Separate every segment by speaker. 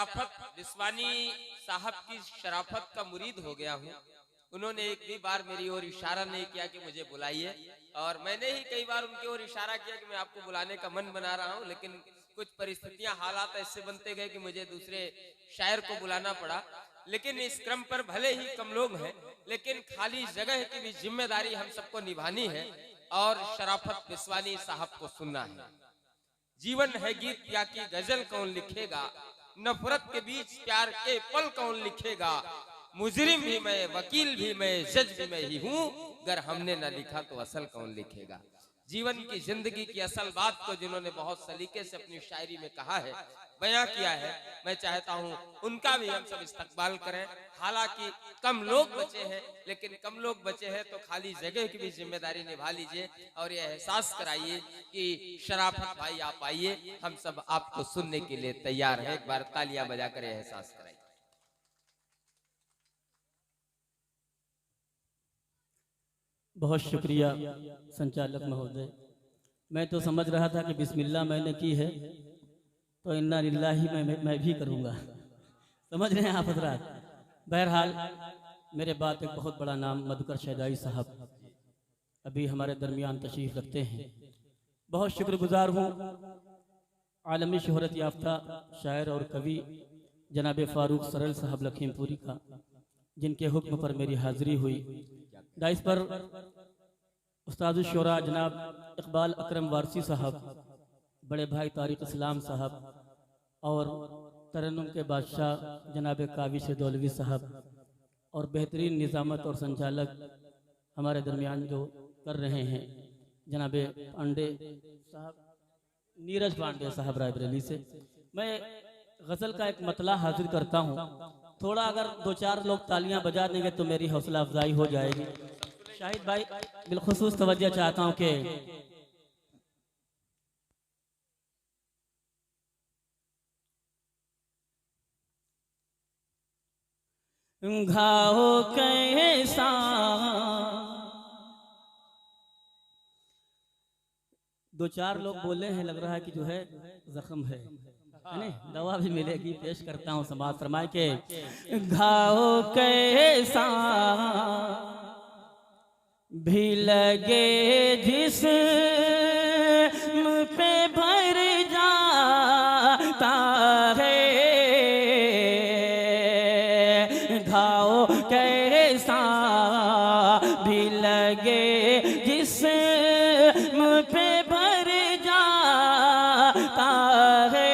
Speaker 1: शराफत विस्वानी साहब की शराफत का मुरीद हो गया हूँ। उन्होंने एक भी बार मेरी ओर इशारा नहीं किया कि मुझे बुलाइए, और मैंने ही कई बार उनकी ओर इशारा किया कि मैं आपको बुलाने का मन बना रहा हूँ, लेकिन कुछ परिस्थितियां हालात ऐसे बनते गए कि मुझे दूसरे शायर को बुलाना पड़ा। लेकिन इस क्रम पर भले ही कम लोग हैं, लेकिन खाली जगह की भी जिम्मेदारी हम सबको निभानी है और शराफत विस्वानी साहब को सुनना है। जीवन है गीत या की गजल कौन लिखेगा, नफरत के बीच प्यार के पल कौन लिखेगा। मुजरिम भी मैं, वकील भी मैं, जज भी मैं ही हूँ, अगर हमने न लिखा तो असल कौन लिखेगा। जीवन की जिंदगी की असल बात को जिन्होंने बहुत सलीके से अपनी शायरी में कहा है, बयां किया है, मैं चाहता हूं उनका भी हम सब इस्तकबाल करें। हालांकि कम लोग बचे हैं, लेकिन कम लोग बचे हैं तो खाली जगह की भी जिम्मेदारी निभा लीजिए और ये एहसास कराइए कि शराफत भाई आप आइए, हम सब आपको सुनने के लिए तैयार हैं। एक बार तालियां बजाकर एहसास कराइए।
Speaker 2: बहुत शुक्रिया संचालक महोदय। मैं तो समझ रहा था कि बिस्मिल्लाह मैंने की है तो इन्ना लिल्लाही मैं भी करूँगा। समझ रहे हैं आप हजरात। बहरहाल मेरे बात एक बहुत बड़ा नाम मधुकर शहजाई साहब अभी हमारे दरमियान तशरीफ़ रखते हैं। बहुत शुक्रगुजार हूँ आलमी शोहरत याफ्ता शायर और कवि जनाब फ़ारूक सरल साहब लखीमपुरी का, जिनके हुक्म पर मेरी हाज़िरी हुई। डाइस पर उस्ताद शोरा जनाब इकबाल अकरम वारसी साहब, बड़े भाई तारिक इस्लाम साहब और तरन्नुम के बादशाह जनाब काविश दौलवी साहब और बेहतरीन निज़ामत और संचालक हमारे दरमियान जो कर रहे हैं जनाब पांडे साहब, नीरज पांडे साहब रायबरेली से। मैं गज़ल का एक मतला हाजिर करता हूँ, थोड़ा अगर दो चार लोग तालियां बजा देंगे तो मेरी हौसला अफजाई हो जाएगी। शाहिद भाई बिलखुसूस तवज्जो चाहता हूँ कि घाव कैसा दो चार लोग बोले हैं, लग रहा है कि जो है जख्म है नहीं, दवा भी मिलेगी। पेश करता हूँ समाज फरमाए के घाव कैसा भी लगे जिस्म पे भर जाता है, घाव कैसा भी लगे जिस्म पे भर जाता है,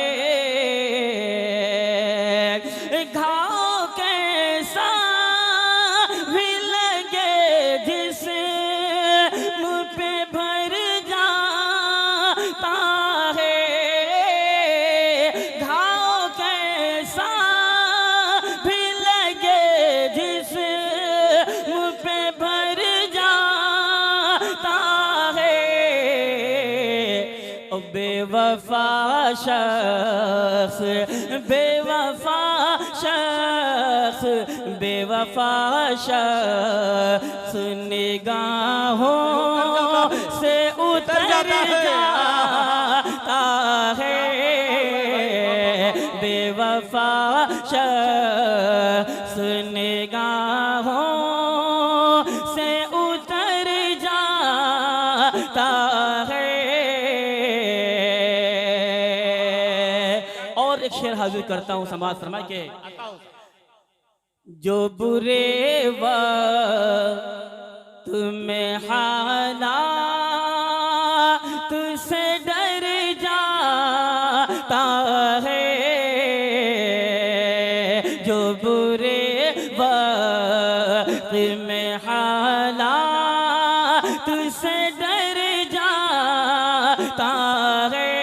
Speaker 2: घाव कैसा भी लगे जिस्म पे भर जाता है, घाव कैसा भी लगे जिस्म पे भर जाता है। ओ बेवफा शख्स, बेवफा शख्स, बेवफा शख्स निगाहों से उतर जाता है, बेवफा शख्स निगाहों से उतर जाता है। और एक शेर हाजिर करता हूँ समाज फरमाए के जो बुरे वक्त में हालात से डर जाता है, जो बुरे वक्त में हालात से डर जाता है,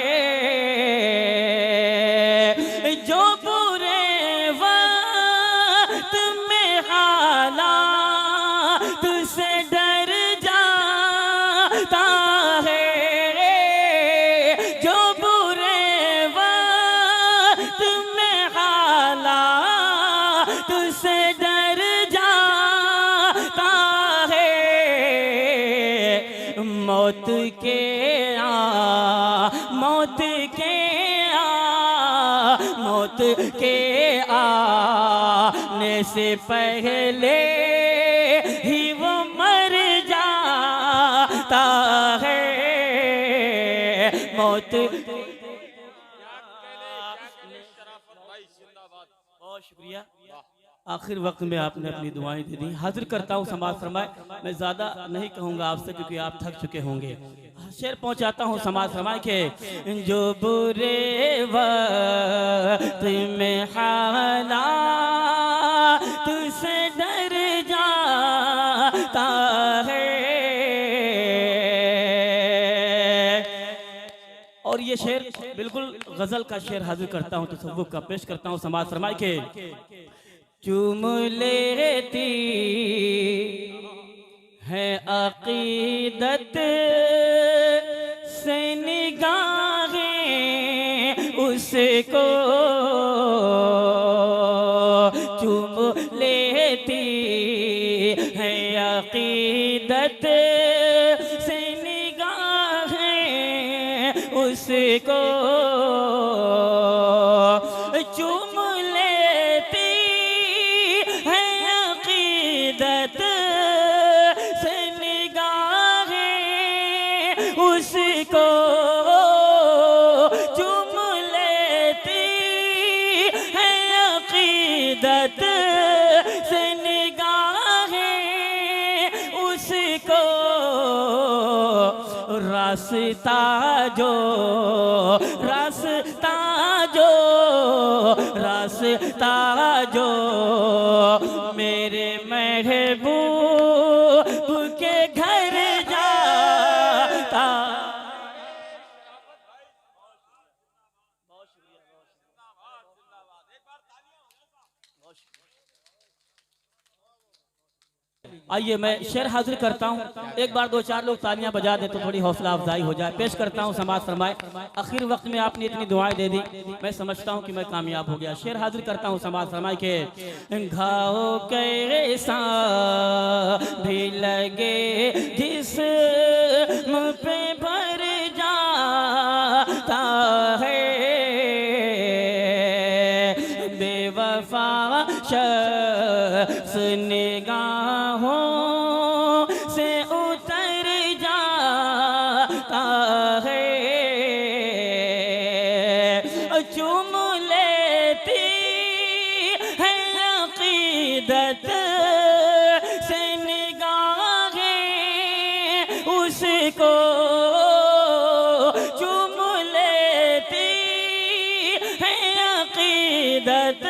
Speaker 2: जो बुरे वक्त में हालात से डर जाता है, जो बुरे वक्त में हालात से डर जाता है, मौत के मौत के से पहले ही वो मर जाता है, मौत। बहुत शुक्रिया। आखिर वक्त में आपने अपनी दुआएं दे दी। हाजिर करता हूँ समाज फरमाए। मैं ज़्यादा नहीं कहूँगा आपसे क्योंकि आप थक चुके होंगे। शेर पहुँचाता हूँ समाज फरमाए के, जो बुरे वक्त में हालात से डर जाता है। और ये शेर बिल्कुल गजल का शेर हाजिर करता हूँ, तसव्वुफ का पेश करता हूँ समाज फरमाए के, चूम लेती है अकीदत से निगाहें उसको, चूम लेती है अकीदत से निगाहें उसको, चूम लेती है अकीदत से निगाहें उसको, चूम लेती है अकीदत से निगाहें उसको, रास्ता जो रास्ता जो रास्ता जो मेरे महबूब के घर जाता। आइए मैं शेर हाजिर करता हूँ, एक बार दो चार लोग तालियां बजा दे तो थोड़ी हौसला अफजाई हो जाए। पेश करता हूँ समाज फरमाए। आखिर वक्त में आपने इतनी दुआएं दे दी, मैं समझता हूँ कि मैं कामयाब हो गया। शेर हाजिर करता हूँ समाज फरमाए के, घाव कैसा भी लगे जिस मुँह पे भर जाता है, बेवफा शख्स निगाहों से उतर जाता है, चूम लेती है अकीदत से निगाहें उसको, चूम लेती है अकीदत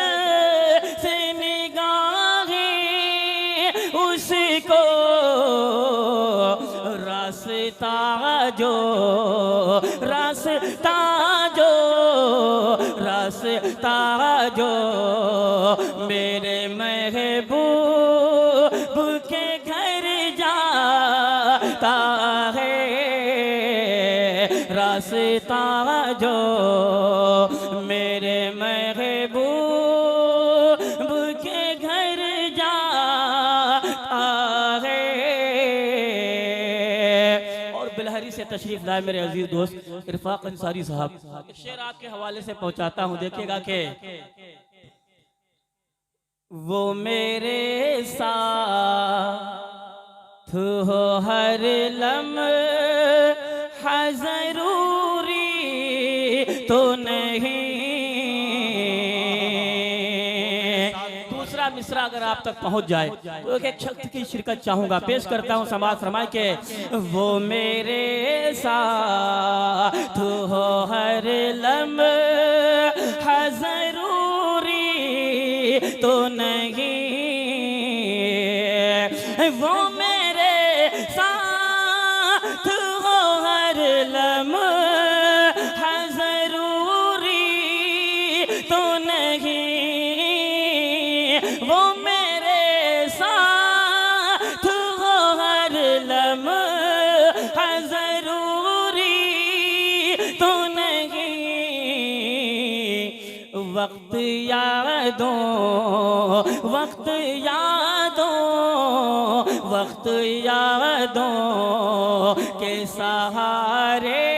Speaker 2: से निगाहें उसको, रास्ता जो रास्ता जो रास्ता जो मेरे महबूब के घर जाता है, रास्ता जो मेरे महबूब के घर जाता है। और बिलहरी से तशरीफ लाए मेरे अजीज दोस्त इरफाक अंसारी साहब, शेर आपके हवाले से पहुंचाता हूं। देखिएगा कि वो मेरे साथ हो हर लम्हा ज़रूरी तो नहीं। दूसरा मिसरा अगर आप तक पहुंच जाए तो एक शख्स की शिरकत चाहूंगा। पेश करता हूं समाज फरमाए के, वो मेरे साथ हो हर लम्हा ज़रूरी तो नहीं, वो मेरे साथ हो हर लम्हा ज़रूरी तो नहीं, वो मेरे साथ हो हर लम्हा ज़रूरी तो नहीं, वक्त यादों वक्त यादों वक्त यादों के सहारे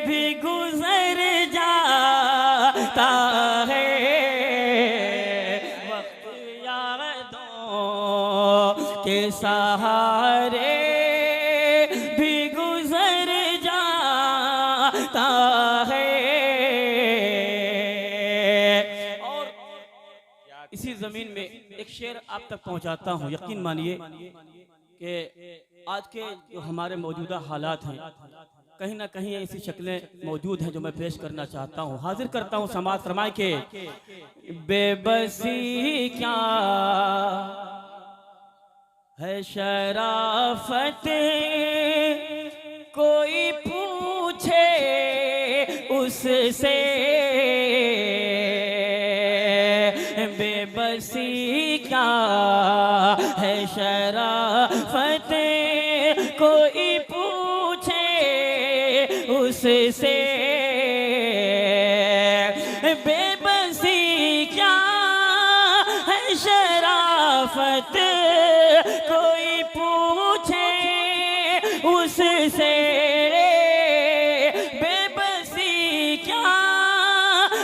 Speaker 2: भी गुजर जाता है, वक्त के सहारे भी गुजर जाता है। और इसी जमीन में एक शेर आप तक पहुंचाता हूं। यकीन मानिए कि आज के जो हमारे मौजूदा हालात हैं, कहीं ना कहीं ऐसी शक्लें मौजूद हैं जो मैं पेश करना चाहता हूँ, हाजिर करता हूँ। समाज फरमाए के बेबसी क्या है शराफत, कोई पूछे उससे। बेबसी क्या है शराफत, कोई पूछे उससे। बेबसी क्या है शराफत, कोई पूछे उससे। बेबसी क्या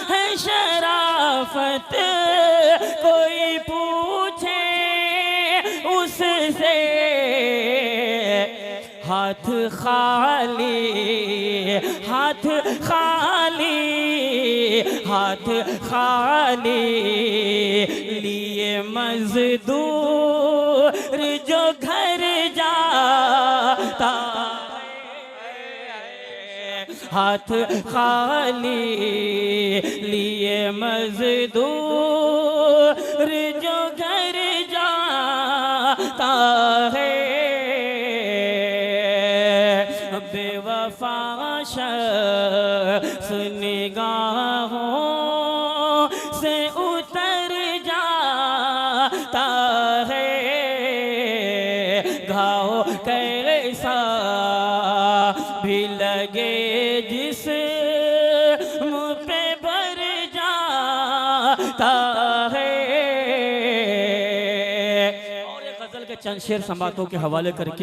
Speaker 2: है शराफत, कोई पूछे उससे। हाथ खाली, हाथ खाली, हाथ खाली लिए मजदूर जो घर जाता है। हाथ खाली लिए मजदूर जो घर जाता है। बेवफा शख्स निगाहों से उतर जाता है। घाव कैसा भी लगे जिस मुँह पे भर जाता है। और एक गजल के चंद शेर समातों के हवाले करके